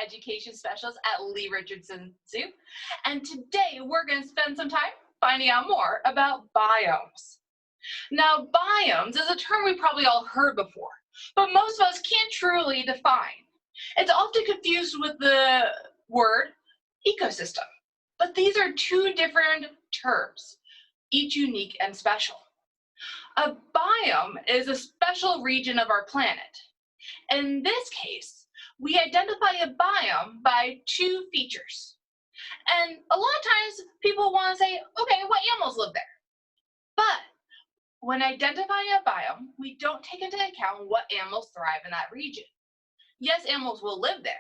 EdZOOcation specialist at Richardson Zoo, and today we're going to spend some time finding out more about biomes. Now, biomes is a term we probably all heard before, but most of us can't truly define. It's often confused with the word ecosystem, but these are two different terms, each unique and special. A biome is a special region of our planet. In this case, we identify a biome by two features. And a lot of times people want to say, okay, what animals live there? But when identifying a biome, we don't take into account what animals thrive in that region. Yes, animals will live there,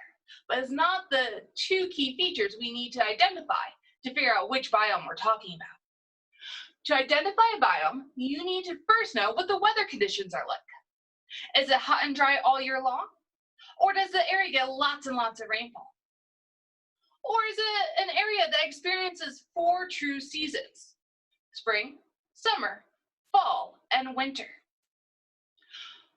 but it's not the two key features we need to identify to figure out which biome we're talking about. To identify a biome, you need to first know what the weather conditions are like. Is it hot and dry all year long? Or does the area get lots and lots of rainfall? Or is it an area that experiences 4 true seasons? Spring, summer, fall, and winter.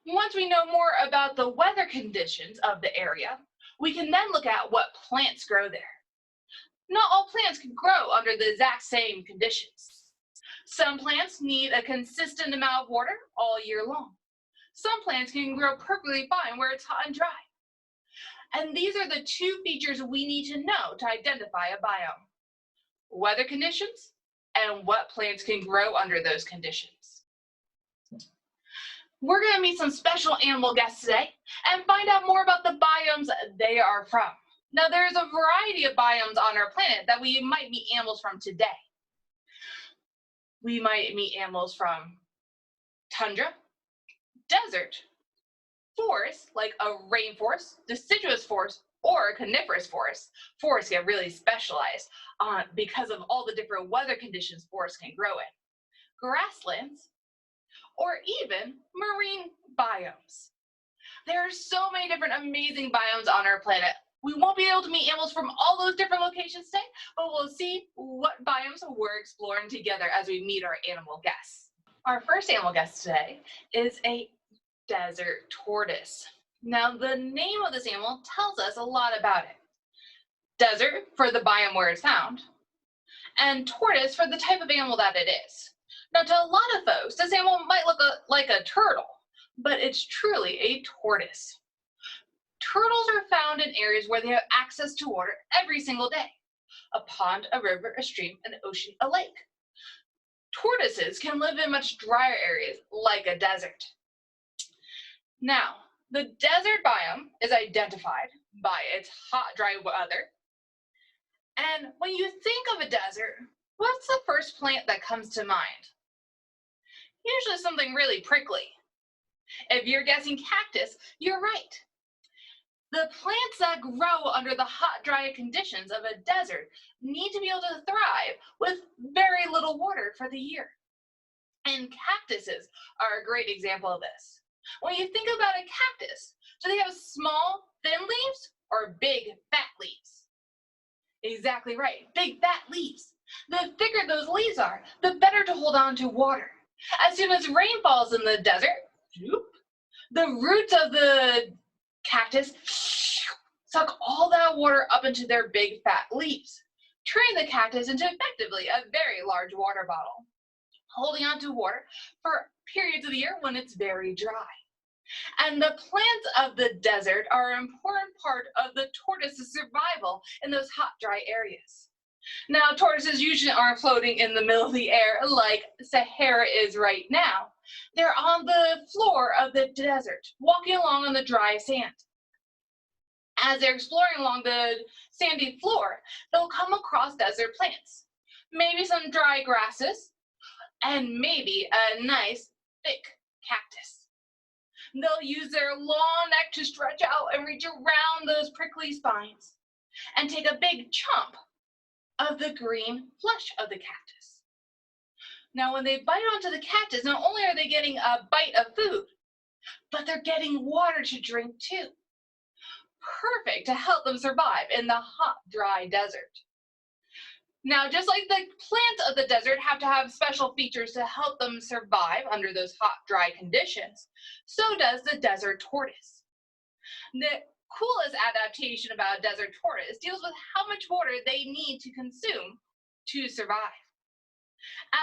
Once we know more about the weather conditions of the area, we can then look at what plants grow there. Not all plants can grow under the exact same conditions. Some plants need a consistent amount of water all year long. Some plants can grow perfectly fine where it's hot and dry. And these are the two features we need to know to identify a biome: weather conditions and what plants can grow under those conditions. We're going to meet some special animal guests today and find out more about the biomes they are from. Now, there's a variety of biomes on our planet that we might meet animals from today. We might meet animals from tundra, desert, forest, like a rainforest, deciduous forest, or a coniferous forest. Forests get really specialized because of all the different weather conditions forests can grow in. Grasslands, or even marine biomes. There are so many different amazing biomes on our planet. We won't be able to meet animals from all those different locations today, but we'll see what biomes we're exploring together as we meet our animal guests. Our first animal guest today is a desert tortoise. Now, the name of this animal tells us a lot about it. Desert for the biome where it's found, and tortoise for the type of animal that it is. Now, to a lot of folks, this animal might look like a turtle, but it's truly a tortoise. Turtles are found in areas where they have access to water every single day: a pond, a river, a stream, an ocean, a lake. Tortoises can live in much drier areas like a desert. Now, the desert biome is identified by its hot, dry weather. And when you think of a desert, what's the first plant that comes to mind? Usually something really prickly. If you're guessing cactus, you're right. The plants that grow under the hot, dry conditions of a desert need to be able to thrive with very little water for the year. And cactuses are a great example of this. When you think about a cactus, do they have small, thin leaves or big, fat leaves? Exactly right, big, fat leaves. The thicker those leaves are, the better to hold on to water. As soon as rain falls in the desert, the roots of the cactus suck all that water up into their big, fat leaves, turning the cactus into effectively a very large water bottle, holding on to water for periods of the year when it's very dry. And the plants of the desert are an important part of the tortoise's survival in those hot, dry areas. Now, tortoises usually aren't floating in the middle of the air like Sahara is right now. They're on the floor of the desert, walking along on the dry sand. As they're exploring along the sandy floor, they'll come across desert plants, maybe some dry grasses, and maybe a nice, thick cactus. They'll use their long neck to stretch out and reach around those prickly spines and take a big chomp of the green flesh of the cactus. Now, when they bite onto the cactus, not only are they getting a bite of food, but they're getting water to drink too. Perfect to help them survive in the hot, dry desert. Now, just like the plants of the desert have to have special features to help them survive under those hot, dry conditions, so does the desert tortoise. The coolest adaptation about a desert tortoise deals with how much water they need to consume to survive.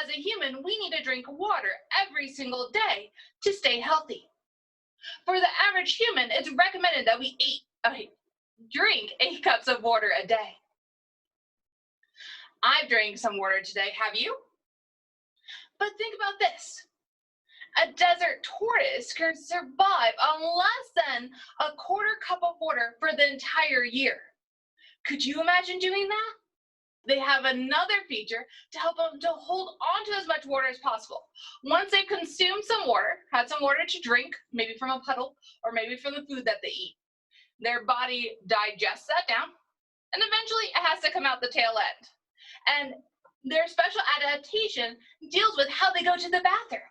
As a human, we need to drink water every single day to stay healthy. For the average human, it's recommended that we drink 8 cups of water a day. I've drank some water today, have you? But think about this. A desert tortoise can survive on less than a quarter cup of water for the entire year. Could you imagine doing that? They have another feature to help them to hold on to as much water as possible. Once they've consumed some water, had some water to drink, maybe from a puddle or maybe from the food that they eat, their body digests that down, and eventually it has to come out the tail end. And their special adaptation deals with how they go to the bathroom.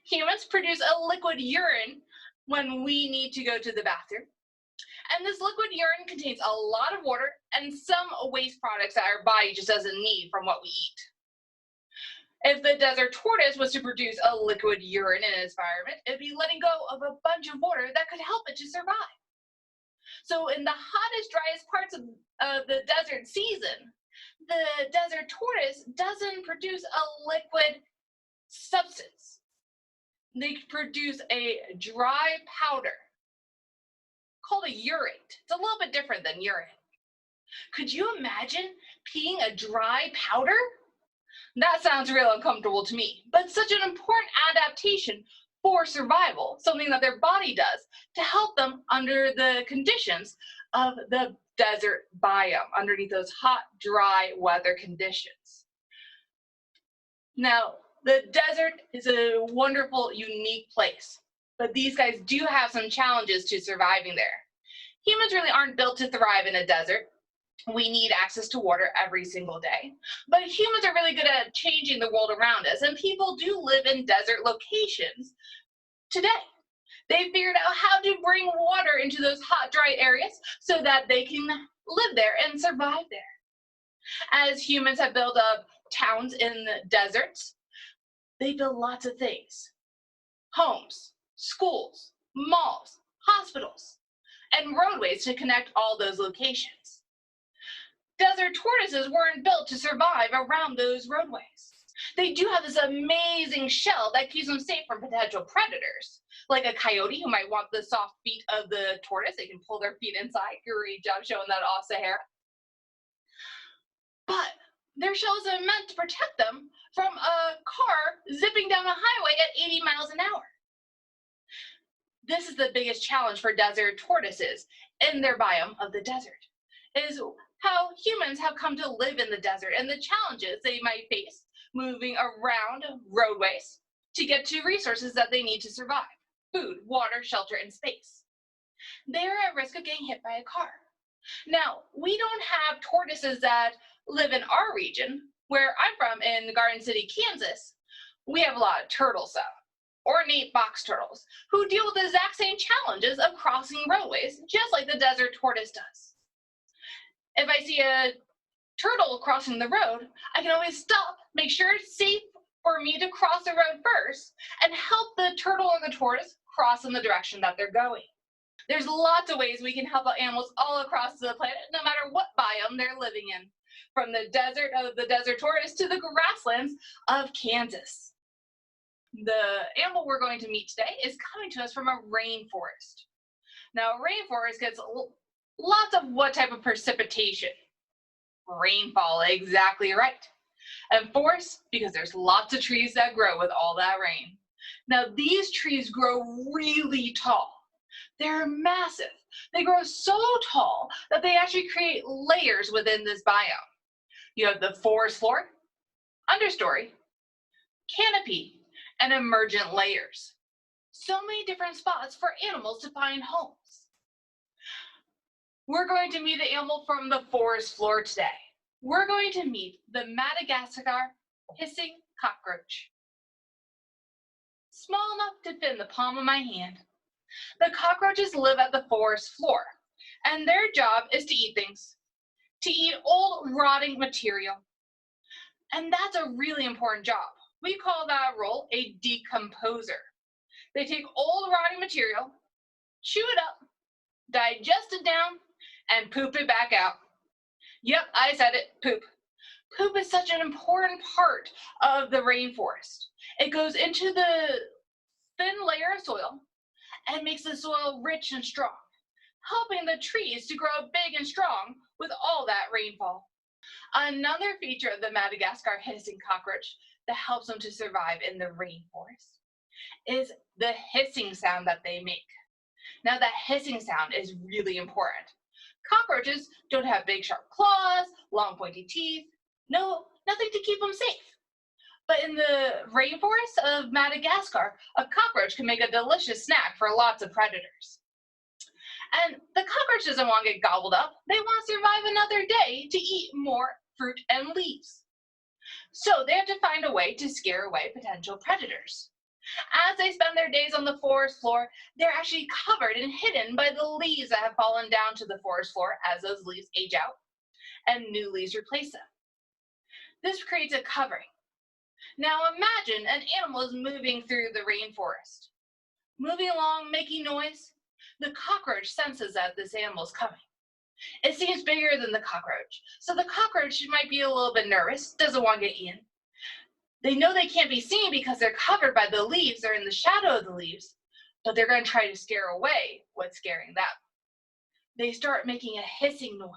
Humans produce a liquid urine when we need to go to the bathroom. And this liquid urine contains a lot of water and some waste products that our body just doesn't need from what we eat. If the desert tortoise was to produce a liquid urine in its environment, it'd be letting go of a bunch of water that could help it to survive. So in the hottest, driest parts of the desert season, the desert tortoise doesn't produce a liquid substance. They produce a dry powder called a urate. It's a little bit different than urine. Could you imagine peeing a dry powder? That sounds real uncomfortable to me, but such an important adaptation for survival, something that their body does to help them under the conditions of the desert biome, underneath those hot, dry weather conditions. Now, the desert is a wonderful, unique place, but these guys do have some challenges to surviving there. Humans really aren't built to thrive in a desert. We need access to water every single day, but humans are really good at changing the world around us, and people do live in desert locations today. They've figured out how to bring water into those hot, dry areas so that they can live there and survive there. As humans have built up towns in the deserts, they build lots of things: homes, schools, malls, hospitals, and roadways to connect all those locations. Desert tortoises weren't built to survive around those roadways. They do have this amazing shell that keeps them safe from potential predators, like a coyote who might want the soft feet of the tortoise. They can pull their feet inside. Great job showing that off, Sahara. But their shells are meant to protect them from a car zipping down the highway at 80 miles an hour. This is the biggest challenge for desert tortoises in their biome of the desert, is how humans have come to live in the desert and the challenges they might face moving around roadways to get to resources that they need to survive: food, water, shelter, and space. They're at risk of getting hit by a car. Now, we don't have tortoises that live in our region. Where I'm from, in Garden City, Kansas, we have a lot of turtles, ornate box turtles, who deal with the exact same challenges of crossing roadways, just like the desert tortoise does. If I see a turtle crossing the road, I can always stop, make sure it's safe for me to cross the road first, and help the turtle or the tortoise cross in the direction that they're going. There's lots of ways we can help out animals all across the planet, no matter what biome they're living in, from the desert of the desert tortoise to the grasslands of Kansas. The animal we're going to meet today is coming to us from a rainforest. Now, a rainforest gets lots of what type of precipitation? Rainfall, exactly right. And forest, because there's lots of trees that grow with all that rain. Now, these trees grow really tall. They're massive. They grow so tall that they actually create layers within this biome. You have the forest floor, understory, canopy, and emergent layers. So many different spots for animals to find homes. We're going to meet the animal from the forest floor today. We're going to meet the Madagascar hissing cockroach. Small enough to fit in the palm of my hand, the cockroaches live at the forest floor, and their job is to eat things, to eat old rotting material. And that's a really important job. We call that role a decomposer. They take old rotting material, chew it up, digest it down, and poop it back out. Yep, I said it, poop. Poop is such an important part of the rainforest. It goes into the thin layer of soil and makes the soil rich and strong, helping the trees to grow big and strong with all that rainfall. Another feature of the Madagascar hissing cockroach that helps them to survive in the rainforest is the hissing sound that they make. Now, that hissing sound is really important. Cockroaches don't have big sharp claws, long pointy teeth, nothing to keep them safe. But in the rainforest of Madagascar, a cockroach can make a delicious snack for lots of predators. And the cockroach doesn't want to get gobbled up. They want to survive another day to eat more fruit and leaves. So they have to find a way to scare away potential predators. As they spend their days on the forest floor, they're actually covered and hidden by the leaves that have fallen down to the forest floor as those leaves age out and new leaves replace them. This creates a covering. Now imagine an animal is moving through the rainforest. Moving along, making noise. The cockroach senses that this animal is coming. It seems bigger than the cockroach, so the cockroach might be a little bit nervous, doesn't want to get eaten. They know they can't be seen because they're covered by the leaves, they're in the shadow of the leaves, but they're going to try to scare away what's scaring them. They start making a hissing noise.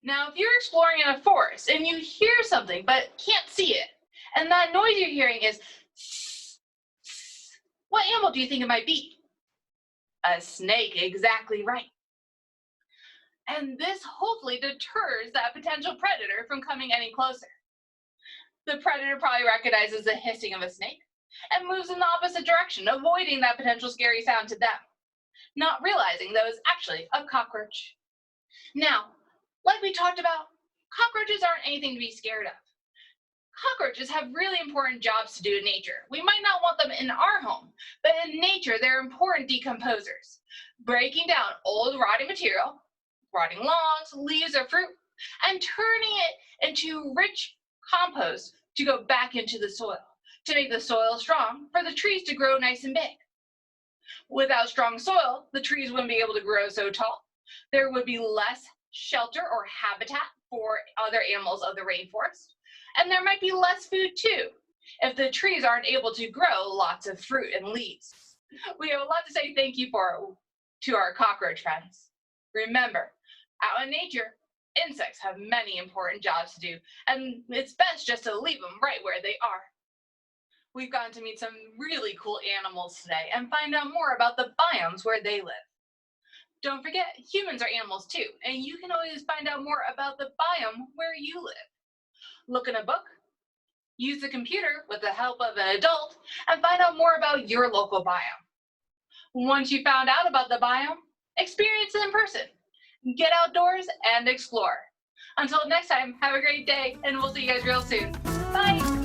Now, if you're exploring in a forest and you hear something but can't see it, and that noise you're hearing is what animal do you think it might be? A snake, exactly right. And this hopefully deters that potential predator from coming any closer. The predator probably recognizes the hissing of a snake and moves in the opposite direction, avoiding that potential scary sound to them, not realizing that it was actually a cockroach. Now, like we talked about, cockroaches aren't anything to be scared of. Cockroaches have really important jobs to do in nature. We might not want them in our home, but in nature, they're important decomposers, breaking down old rotting material, rotting logs, leaves, or fruit, and turning it into rich compost to go back into the soil, to make the soil strong for the trees to grow nice and big. Without strong soil, the trees wouldn't be able to grow so tall. There would be less shelter or habitat for other animals of the rainforest, and there might be less food too, if the trees aren't able to grow lots of fruit and leaves. We have a lot to say thank you for to our cockroach friends. Remember, out in nature, insects have many important jobs to do, and it's best just to leave them right where they are. We've gotten to meet some really cool animals today and find out more about the biomes where they live. Don't forget, humans are animals too, and you can always find out more about the biome where you live. Look in a book, use the computer with the help of an adult, and find out more about your local biome. Once you found out about the biome, experience it in person. Get outdoors and explore. Until next time, have a great day, and we'll see you guys real soon. Bye!